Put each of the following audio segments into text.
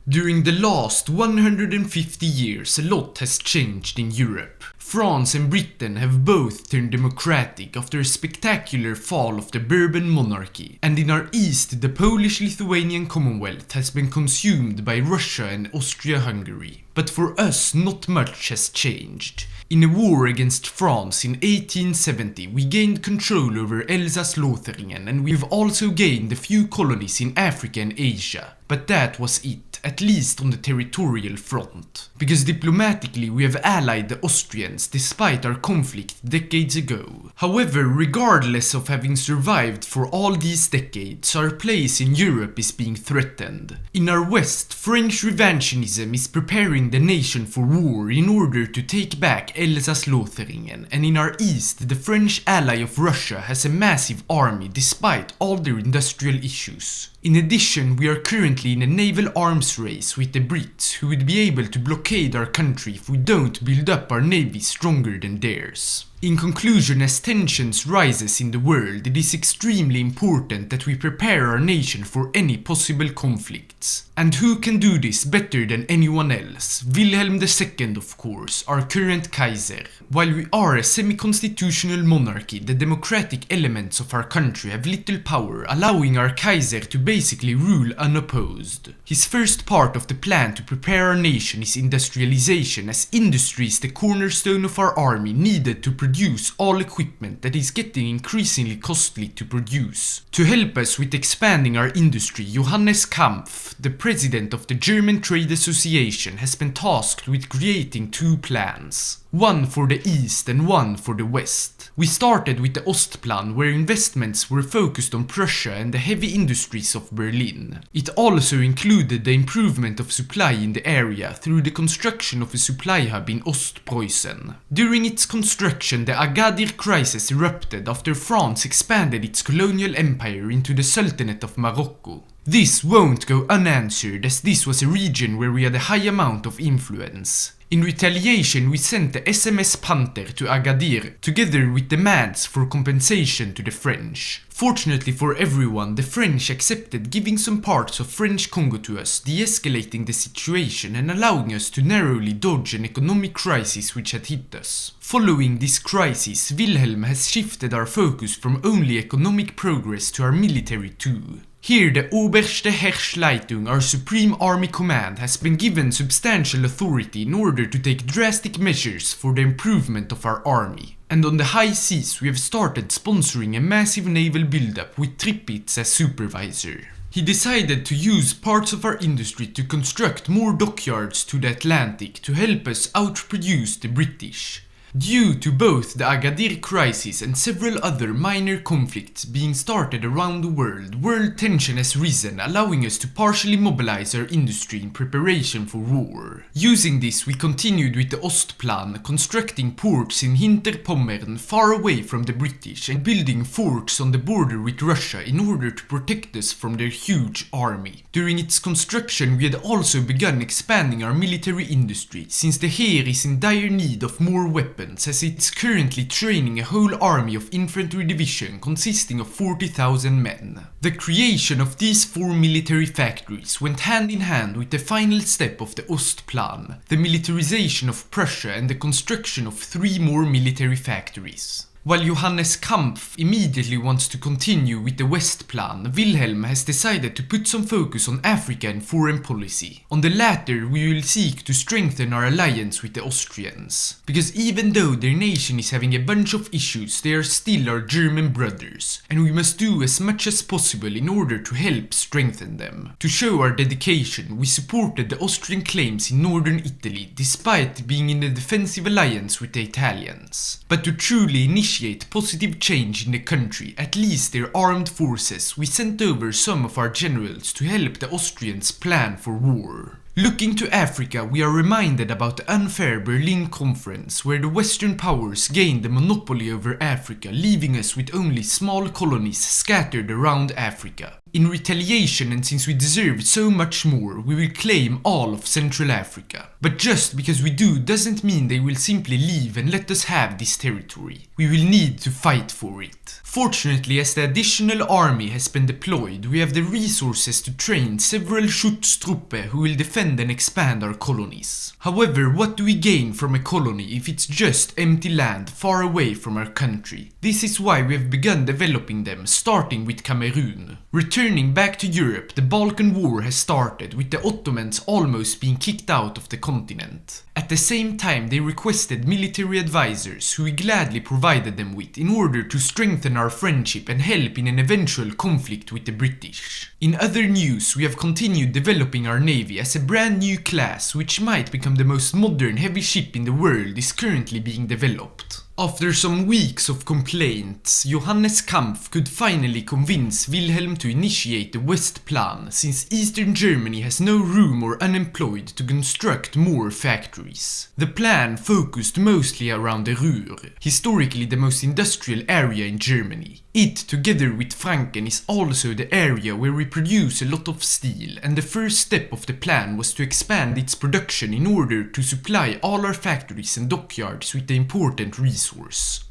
During the last 150 years, a lot has changed in Europe. France and Britain have both turned democratic after a spectacular fall of the Bourbon monarchy, and in our east the Polish-Lithuanian Commonwealth has been consumed by Russia and Austria-Hungary. But for us, not much has changed. In a war against France in 1870, we gained control over Alsace-Lothringen, and we've also gained a few colonies in Africa and Asia. But that was it, at least on the territorial front. Because diplomatically we have allied the Austrians despite our conflict decades ago. However, regardless of having survived for all these decades, our place in Europe is being threatened. In our west, French revanchism is preparing the nation for war in order to take back Alsace-Lothringen, and in our east, the French ally of Russia has a massive army despite all their industrial issues. In addition, we are currently in a naval arms race with the Brits, who would be able to blockade our country if we don't build up our navy stronger than theirs. In conclusion, as tensions rises in the world, it is extremely important that we prepare our nation for any possible conflicts. And who can do this better than anyone else? Wilhelm II, of course, our current Kaiser. While we are a semi-constitutional monarchy, the democratic elements of our country have little power, allowing our Kaiser to basically rule unopposed. His first part of the plan to prepare our nation is industrialization, as industry is the cornerstone of our army needed to produce all equipment that is getting increasingly costly to produce. To help us with expanding our industry, Johannes Kampf, the president of the German Trade Association, has been tasked with creating two plans. One for the east and one for the west. We started with the Ostplan, where investments were focused on Prussia and the heavy industries of Berlin. It also included the improvement of supply in the area through the construction of a supply hub in Ostpreußen. During its construction, the Agadir crisis erupted after France expanded its colonial empire into the Sultanate of Morocco. This won't go unanswered, as this was a region where we had a high amount of influence. In retaliation, we sent the SMS Panther to Agadir, together with demands for compensation to the French. Fortunately for everyone, the French accepted giving some parts of French Congo to us, de-escalating the situation and allowing us to narrowly dodge an economic crisis which had hit us. Following this crisis, Wilhelm has shifted our focus from only economic progress to our military too. Here, the Oberste Heeresleitung, our Supreme Army Command, has been given substantial authority in order to take drastic measures for the improvement of our army. And on the high seas, we have started sponsoring a massive naval buildup with Tripitz as supervisor. He decided to use parts of our industry to construct more dockyards to the Atlantic to help us outproduce the British. Due to both the Agadir crisis and several other minor conflicts being started around the world tension has risen, allowing us to partially mobilize our industry in preparation for war. Using this, we continued with the Ostplan, constructing ports in Hinterpommern far away from the British and building forts on the border with Russia in order to protect us from their huge army. During its construction, we had also begun expanding our military industry, since the Heer is in dire need of more weapons, as it's currently training a whole army of infantry division consisting of 40,000 men. The creation of these 4 military factories went hand in hand with the final step of the Ostplan, the militarization of Prussia and the construction of 3 more military factories. While Johannes Kampf immediately wants to continue with the Westplan, Wilhelm has decided to put some focus on Africa and foreign policy. On the latter, we will seek to strengthen our alliance with the Austrians. Because even though their nation is having a bunch of issues, they are still our German brothers, and we must do as much as possible in order to help strengthen them. To show our dedication, we supported the Austrian claims in northern Italy, despite being in a defensive alliance with the Italians. But to truly initiate positive change in the country, at least their armed forces, we sent over some of our generals to help the Austrians plan for war. Looking to Africa, we are reminded about the unfair Berlin Conference, where the Western powers gained the monopoly over Africa, leaving us with only small colonies scattered around Africa. In retaliation, and since we deserve so much more, we will claim all of Central Africa. But just because we do doesn't mean they will simply leave and let us have this territory. We will need to fight for it. Fortunately, as the additional army has been deployed, we have the resources to train several Schutztruppe who will defend and expand our colonies. However, what do we gain from a colony if it's just empty land far away from our country? This is why we have begun developing them, starting with Cameroon. Returning back to Europe, the Balkan War has started, with the Ottomans almost being kicked out of the continent. At the same time, they requested military advisors, who we gladly provided them with in order to strengthen our friendship and help in an eventual conflict with the British. In other news, we have continued developing our navy as a brand new class, which might become the most modern heavy ship in the world, is currently being developed. After some weeks of complaints, Johannes Kampf could finally convince Wilhelm to initiate the West Plan, since Eastern Germany has no room or unemployed to construct more factories. The plan focused mostly around the Ruhr, historically the most industrial area in Germany. It, together with Franken, is also the area where we produce a lot of steel, and the first step of the plan was to expand its production in order to supply all our factories and dockyards with the important resource.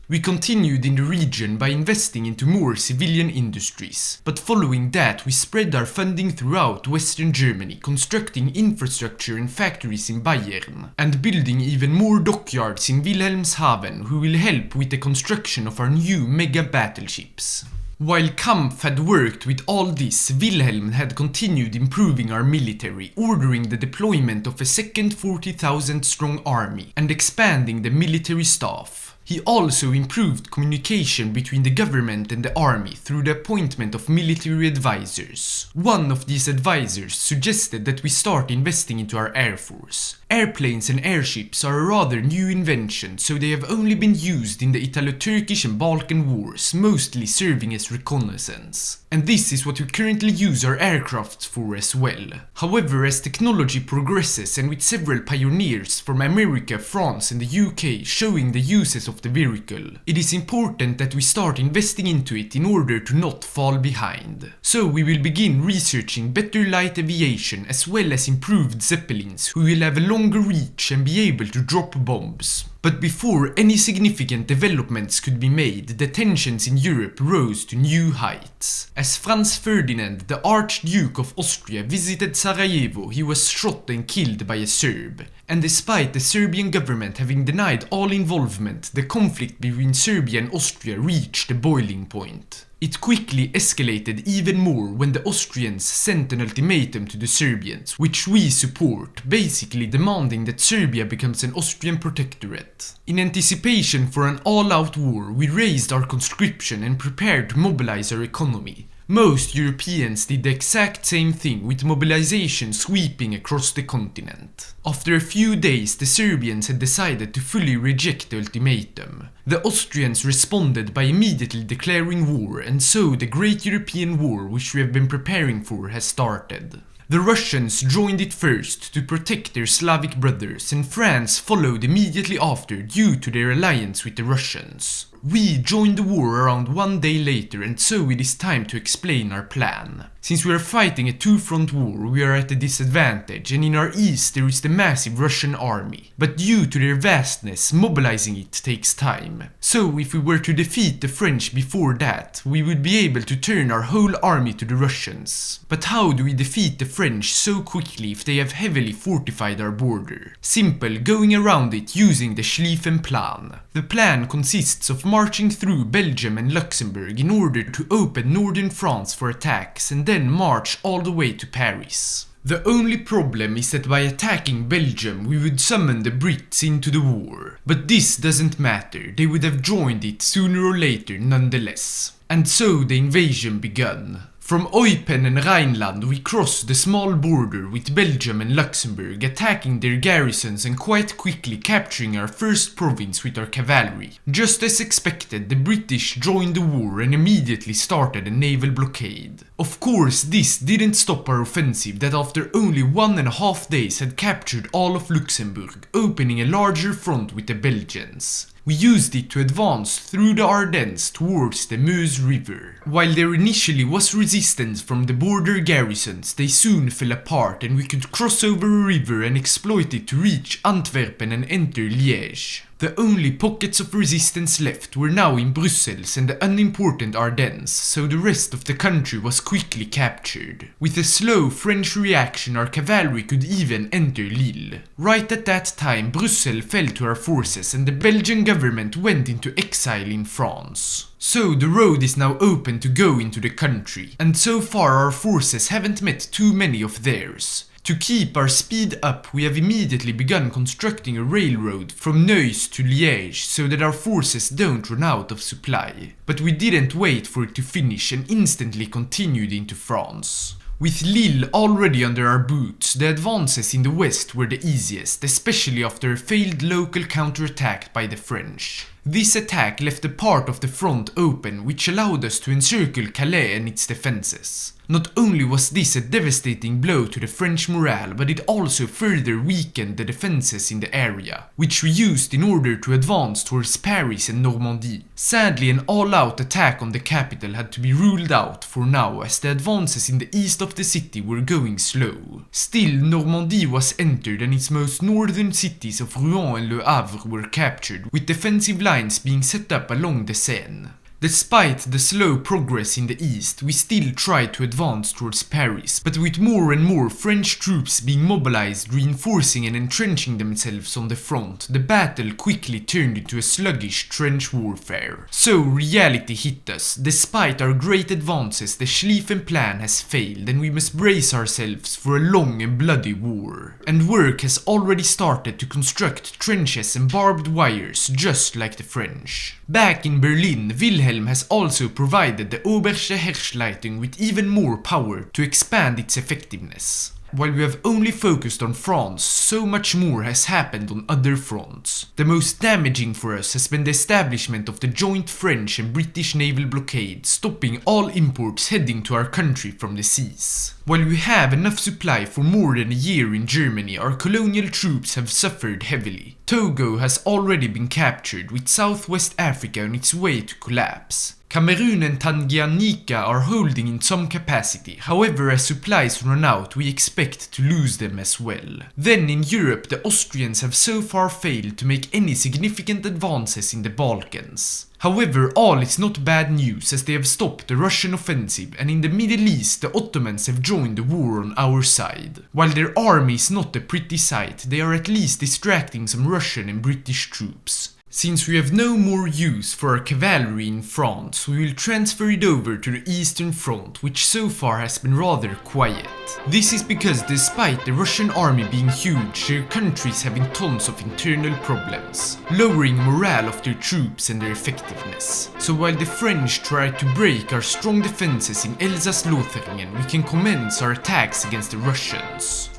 We continued in the region by investing into more civilian industries, but following that we spread our funding throughout Western Germany, constructing infrastructure and factories in Bayern, and building even more dockyards in Wilhelmshaven, who will help with the construction of our new mega battleships. While Kampf had worked with all this, Wilhelm had continued improving our military, ordering the deployment of a second 40,000 strong army and expanding the military staff. He also improved communication between the government and the army through the appointment of military advisors. One of these advisors suggested that we start investing into our air force. Airplanes and airships are a rather new invention, so they have only been used in the Italo-Turkish and Balkan wars, mostly serving as reconnaissance. And this is what we currently use our aircraft for as well. However, as technology progresses and with several pioneers from America, France and the UK showing the uses of the vehicle, it is important that we start investing into it in order to not fall behind. So we will begin researching better light aviation as well as improved zeppelins, who will have a longer reach and be able to drop bombs. But before any significant developments could be made, the tensions in Europe rose to new heights. As Franz Ferdinand, the Archduke of Austria, visited Sarajevo, he was shot and killed by a Serb. And despite the Serbian government having denied all involvement, the conflict between Serbia and Austria reached a boiling point. It quickly escalated even more when the Austrians sent an ultimatum to the Serbians, which we support, basically demanding that Serbia becomes an Austrian protectorate. In anticipation for an all-out war, we raised our conscription and prepared to mobilize our economy. Most Europeans did the exact same thing, with mobilization sweeping across the continent. After a few days, the Serbians had decided to fully reject the ultimatum. The Austrians responded by immediately declaring war, and so the Great European War, which we have been preparing for, has started. The Russians joined it first to protect their Slavic brothers, and France followed immediately after due to their alliance with the Russians. We joined the war around 1 day later, and so it is time to explain our plan. Since we are fighting a two-front war, we are at a disadvantage, and in our east there is the massive Russian army. But due to their vastness, mobilizing it takes time. So if we were to defeat the French before that, we would be able to turn our whole army to the Russians. But how do we defeat the French so quickly if they have heavily fortified our border? Simple, going around it using the Schlieffen plan. The plan consists of marching through Belgium and Luxembourg in order to open northern France for attacks, and then march all the way to Paris. The only problem is that by attacking Belgium we would summon the Brits into the war. But this doesn't matter, they would have joined it sooner or later nonetheless. And so the invasion began. From Eupen and Rhineland we crossed the small border with Belgium and Luxembourg, attacking their garrisons and quite quickly capturing our first province with our cavalry. Just as expected, the British joined the war and immediately started a naval blockade. Of course, this didn't stop our offensive that after only 1.5 days had captured all of Luxembourg, opening a larger front with the Belgians. We used it to advance through the Ardennes towards the Meuse River. While there initially was resistance from the border garrisons, they soon fell apart and we could cross over a river and exploit it to reach Antwerpen and enter Liège. The only pockets of resistance left were now in Brussels and the unimportant Ardennes, so the rest of the country was quickly captured. With a slow French reaction, our cavalry could even enter Lille. Right at that time, Brussels fell to our forces and the Belgian government went into exile in France. So the road is now open to go into the country, and so far our forces haven't met too many of theirs. To keep our speed up, we have immediately begun constructing a railroad from Neuss to Liège so that our forces don't run out of supply. But we didn't wait for it to finish and instantly continued into France. With Lille already under our boots, the advances in the west were the easiest, especially after a failed local counterattack by the French. This attack left a part of the front open, which allowed us to encircle Calais and its defenses. Not only was this a devastating blow to the French morale, but it also further weakened the defenses in the area, which we used in order to advance towards Paris and Normandy. Sadly, an all-out attack on the capital had to be ruled out for now, as the advances in the east of the city were going slow. Still, Normandy was entered and its most northern cities of Rouen and Le Havre were captured, with defensive lines being set up along the Seine. Despite the slow progress in the east, we still tried to advance towards Paris, but with more and more French troops being mobilized, reinforcing and entrenching themselves on the front, the battle quickly turned into a sluggish trench warfare. So reality hit us. Despite our great advances, the Schlieffen plan has failed and we must brace ourselves for a long and bloody war. And work has already started to construct trenches and barbed wires just like the French. Back in Berlin, Wilhelm has also provided the Oberste Heeresleitung with even more power to expand its effectiveness. While we have only focused on France, so much more has happened on other fronts. The most damaging for us has been the establishment of the joint French and British naval blockade, stopping all imports heading to our country from the seas. While we have enough supply for more than a year in Germany, our colonial troops have suffered heavily. Togo has already been captured, with Southwest Africa on its way to collapse. Cameroon and Tanganyika are holding in some capacity, however as supplies run out we expect to lose them as well. Then in Europe the Austrians have so far failed to make any significant advances in the Balkans. However, all is not bad news as they have stopped the Russian offensive, and in the Middle East the Ottomans have joined the war on our side. While their army is not a pretty sight, they are at least distracting some Russian and British troops. Since we have no more use for our cavalry in France, we will transfer it over to the Eastern Front, which so far has been rather quiet. This is because despite the Russian army being huge, their country is having tons of internal problems, lowering morale of their troops and their effectiveness. So while the French try to break our strong defenses in Elsass-Lothringen, we can commence our attacks against the Russians.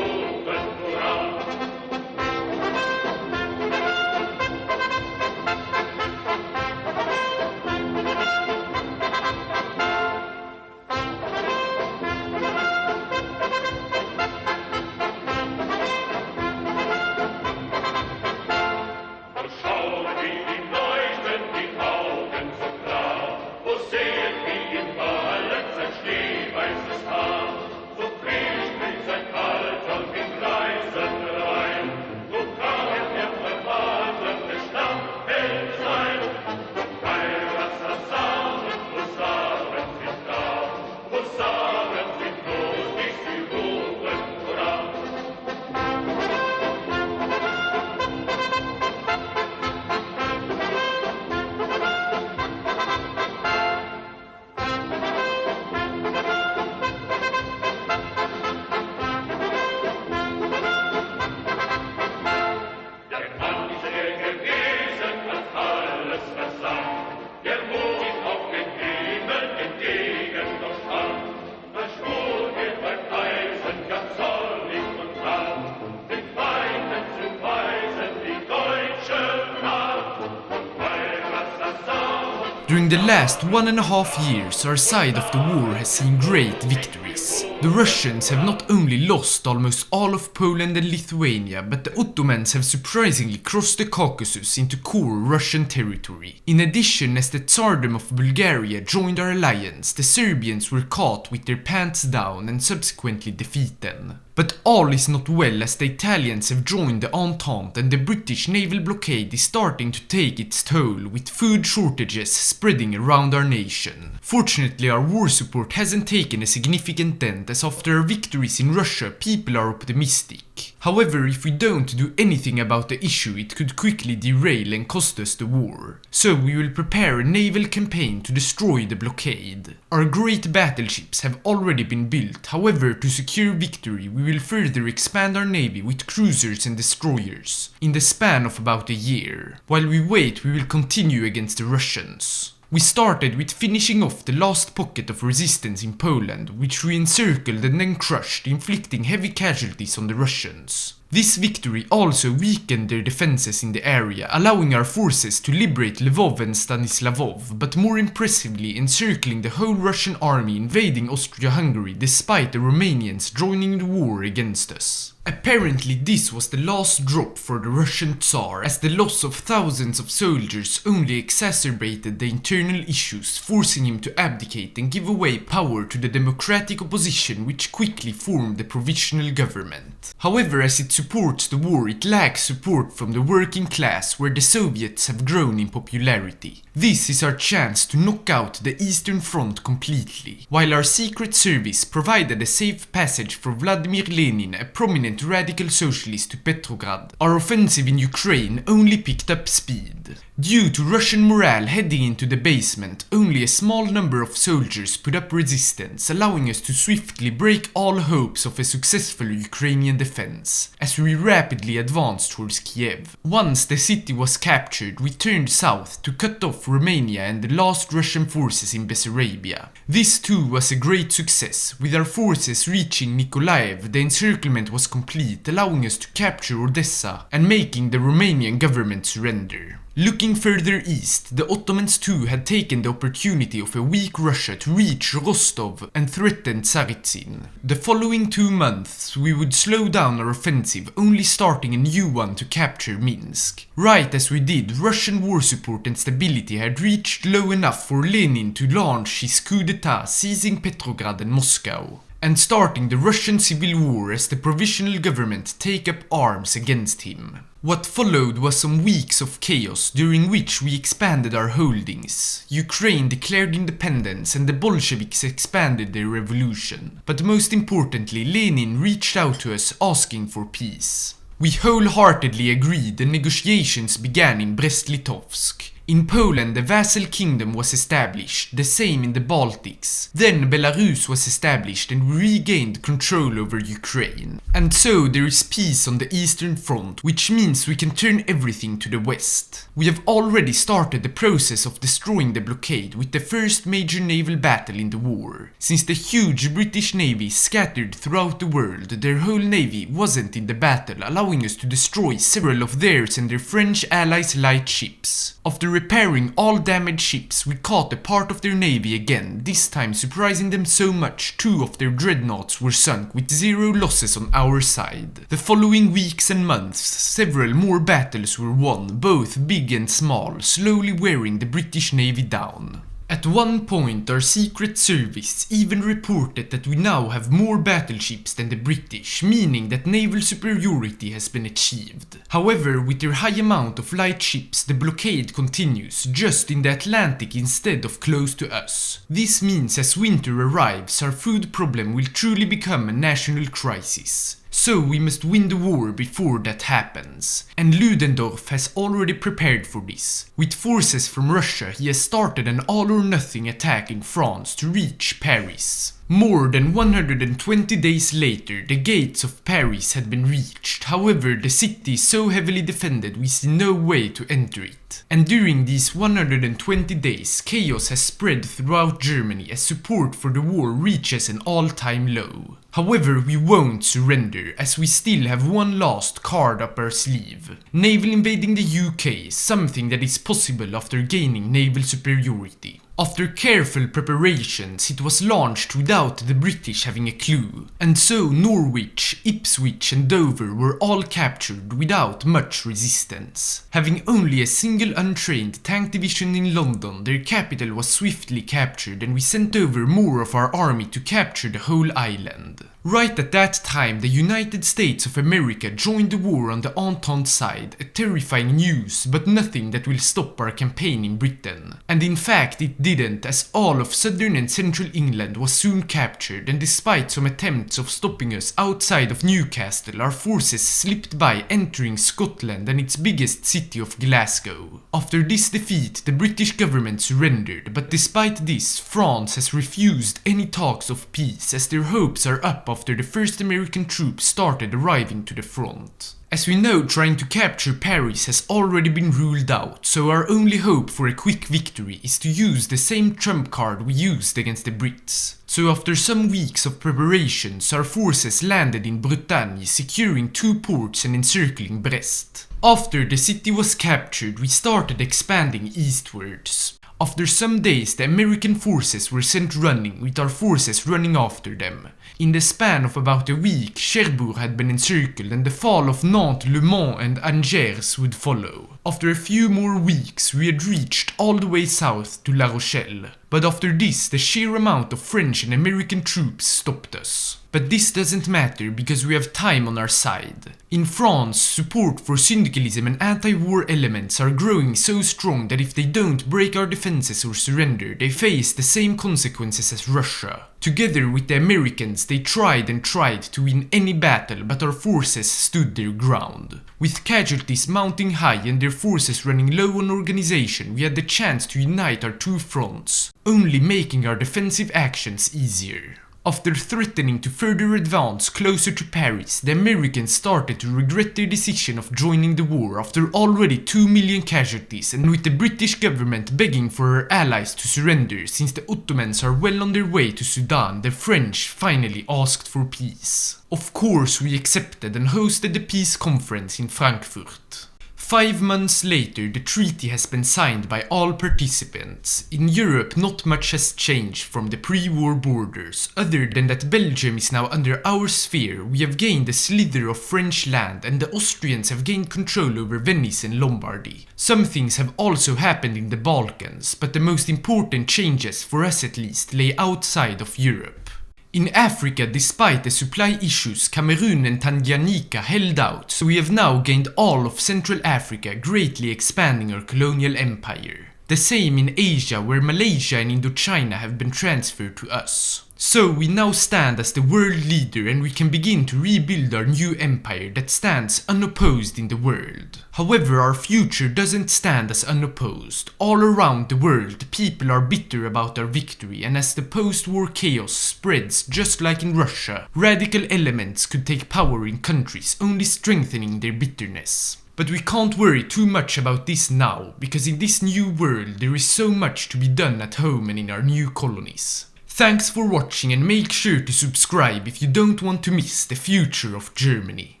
During the last 1.5 years, our side of the war has seen great victories. The Russians have not only lost almost all of Poland and Lithuania, but the Ottomans have surprisingly crossed the Caucasus into core Russian territory. In addition, as the Tsardom of Bulgaria joined our alliance, the Serbians were caught with their pants down and subsequently defeated. But all is not well, as the Italians have joined the Entente and the British naval blockade is starting to take its toll, with food shortages spreading around our nation. Fortunately, our war support hasn't taken a significant dent, as after our victories in Russia, people are optimistic. However, if we don't do anything about the issue, it could quickly derail and cost us the war. So we will prepare a naval campaign to destroy the blockade. Our great battleships have already been built. However, to secure victory, we will further expand our navy with cruisers and destroyers in the span of about a year. While we wait, we will continue against the Russians. We started with finishing off the last pocket of resistance in Poland, which we encircled and then crushed, inflicting heavy casualties on the Russians. This victory also weakened their defenses in the area, allowing our forces to liberate Lvov and Stanislavov, but more impressively encircling the whole Russian army invading Austria-Hungary despite the Romanians joining the war against us. Apparently this was the last drop for the Russian Tsar, as the loss of thousands of soldiers only exacerbated the internal issues, forcing him to abdicate and give away power to the democratic opposition, which quickly formed the provisional government. However, as it supports the war, it lacks support from the working class, where the Soviets have grown in popularity. This is our chance to knock out the Eastern Front completely. While our secret service provided a safe passage for Vladimir Lenin, a prominent radical socialist, to Petrograd, our offensive in Ukraine only picked up speed. Due to Russian morale heading into the basement, only a small number of soldiers put up resistance, allowing us to swiftly break all hopes of a successful Ukrainian defense, as we rapidly advanced towards Kiev. Once the city was captured, we turned south to cut off Romania and the last Russian forces in Bessarabia. This too was a great success. With our forces reaching Nikolaev, the encirclement was complete, allowing us to capture Odessa and making the Romanian government surrender. Looking further east, the Ottomans too had taken the opportunity of a weak Russia to reach Rostov and threaten Tsaritsyn. The following 2 months we would slow down our offensive, only starting a new one to capture Minsk. Right as we did, Russian war support and stability had reached low enough for Lenin to launch his coup d'etat, seizing Petrograd and Moscow, and starting the Russian civil war as the provisional government take up arms against him. What followed was some weeks of chaos, during which we expanded our holdings. Ukraine declared independence and the Bolsheviks expanded their revolution. But most importantly, Lenin reached out to us asking for peace. We wholeheartedly agreed and negotiations began in Brest-Litovsk. In Poland, the vassal kingdom was established, the same in the Baltics. Then Belarus was established and we regained control over Ukraine. And so there is peace on the Eastern Front, which means we can turn everything to the West. We have already started the process of destroying the blockade with the first major naval battle in the war. Since the huge British navy scattered throughout the world, their whole navy wasn't in the battle, allowing us to destroy several of theirs and their French allies' light ships. After repairing all damaged ships, we caught a part of their navy again, this time surprising them so much 2 of their dreadnoughts were sunk with 0 losses on our side. The following weeks and months, several more battles were won, both big and small, slowly wearing the British navy down. At one point, our secret service even reported that we now have more battleships than the British, meaning that naval superiority has been achieved. However, with their high amount of light ships, the blockade continues, just in the Atlantic instead of close to us. This means as winter arrives, our food problem will truly become a national crisis. So we must win the war before that happens. And Ludendorff has already prepared for this. With forces from Russia, he has started an all-or-nothing attack in France to reach Paris. More than 120 days later, the gates of Paris had been reached. However, the city is so heavily defended we see no way to enter it. And during these 120 days, chaos has spread throughout Germany as support for the war reaches an all-time low. However, we won't surrender, as we still have one last card up our sleeve. Naval invading the UK, something that is possible after gaining naval superiority. After careful preparations, it was launched without the British having a clue, and so Norwich, Ipswich and Dover were all captured without much resistance. Having only a single untrained tank division in London, their capital was swiftly captured, and we sent over more of our army to capture the whole island. Right at that time, the United States of America joined the war on the Entente side, a terrifying news, but nothing that will stop our campaign in Britain. And in fact it didn't, as all of southern and central England was soon captured, and despite some attempts of stopping us outside of Newcastle, our forces slipped by, entering Scotland and its biggest city of Glasgow. After this defeat, the British government surrendered, but despite this, France has refused any talks of peace, as their hopes are up after the first American troops started arriving to the front. As we know, trying to capture Paris has already been ruled out, so our only hope for a quick victory is to use the same trump card we used against the Brits. So after some weeks of preparations, our forces landed in Bretagne, securing 2 ports and encircling Brest. After the city was captured, we started expanding eastwards. After some days, the American forces were sent running, with our forces running after them. In the span of about a week, Cherbourg had been encircled, and the fall of Nantes, Le Mans and Angers would follow. After a few more weeks, we had reached all the way south to La Rochelle. But after this, the sheer amount of French and American troops stopped us. But this doesn't matter, because we have time on our side. In France, support for syndicalism and anti-war elements are growing so strong that if they don't break our defenses or surrender, they face the same consequences as Russia. Together with the Americans, they tried and tried to win any battle, but our forces stood their ground. With casualties mounting high and their forces running low on organization, we had the chance to unite our 2 fronts, only making our defensive actions easier. After threatening to further advance closer to Paris, the Americans started to regret their decision of joining the war after already 2 million casualties, and with the British government begging for her allies to surrender since the Ottomans are well on their way to Sudan, the French finally asked for peace. Of course we accepted and hosted the peace conference in Frankfurt. 5 months later, the treaty has been signed by all participants. In Europe, not much has changed from the pre-war borders, other than that Belgium is now under our sphere. We have gained a slither of French land, and the Austrians have gained control over Venice and Lombardy. Some things have also happened in the Balkans, but the most important changes, for us at least, lay outside of Europe. In Africa, despite the supply issues, Cameroon and Tanganyika held out, so we have now gained all of Central Africa, greatly expanding our colonial empire. The same in Asia, where Malaysia and Indochina have been transferred to us. So we now stand as the world leader, and we can begin to rebuild our new empire that stands unopposed in the world. However, our future doesn't stand as unopposed. All around the world, people are bitter about our victory, and as the post-war chaos spreads just like in Russia, radical elements could take power in countries, only strengthening their bitterness. But we can't worry too much about this now, because in this new world there is so much to be done at home and in our new colonies. Thanks for watching, and make sure to subscribe if you don't want to miss the future of Germany.